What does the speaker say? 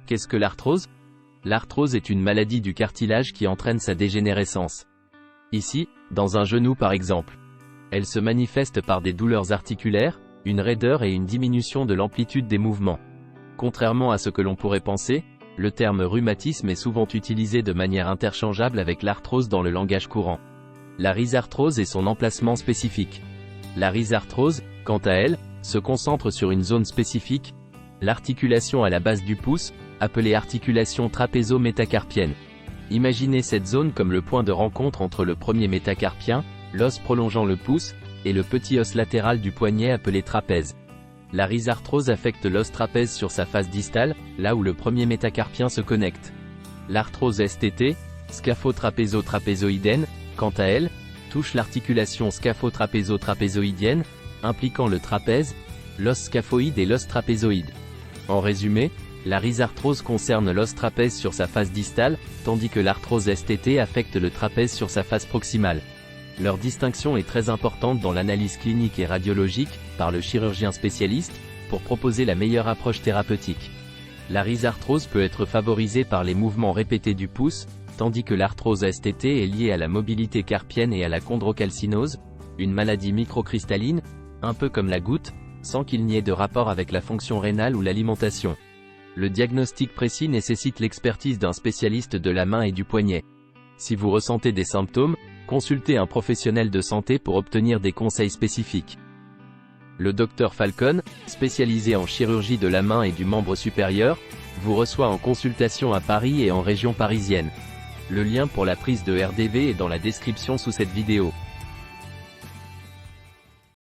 Qu'est-ce que l'arthrose? L'arthrose est une maladie du cartilage qui entraîne sa dégénérescence. Ici, dans un genou par exemple. Elle se manifeste par des douleurs articulaires, une raideur et une diminution de l'amplitude des mouvements. Contrairement à ce que l'on pourrait penser, le terme rhumatisme est souvent utilisé de manière interchangeable avec l'arthrose dans le langage courant. La rhizarthrose est son emplacement spécifique. La rhizarthrose, quant à elle, se concentre sur une zone spécifique, l'articulation à la base du pouce, appelée articulation trapézo-métacarpienne. Imaginez cette zone comme le point de rencontre entre le premier métacarpien, l'os prolongeant le pouce, et le petit os latéral du poignet appelé trapèze. La rhizarthrose affecte l'os trapèze sur sa face distale, là où le premier métacarpien se connecte. L'arthrose STT, scapho-trapézo-trapézoïdienne, quant à elle, touche l'articulation scapho-trapézo-trapézoïdienne, impliquant le trapèze, l'os scaphoïde et l'os trapézoïde. En résumé, la rhizarthrose concerne l'os trapèze sur sa face distale, tandis que l'arthrose STT affecte le trapèze sur sa face proximale. Leur distinction est très importante dans l'analyse clinique et radiologique, par le chirurgien spécialiste, pour proposer la meilleure approche thérapeutique. La rhizarthrose peut être favorisée par les mouvements répétés du pouce, tandis que l'arthrose STT est liée à la mobilité carpienne et à la chondrocalcinose, une maladie microcristalline, un peu comme la goutte, sans qu'il n'y ait de rapport avec la fonction rénale ou l'alimentation. Le diagnostic précis nécessite l'expertise d'un spécialiste de la main et du poignet. Si vous ressentez des symptômes, consultez un professionnel de santé pour obtenir des conseils spécifiques. Le Dr Falcon, spécialisé en chirurgie de la main et du membre supérieur, vous reçoit en consultation à Paris et en région parisienne. Le lien pour la prise de RDV est dans la description sous cette vidéo.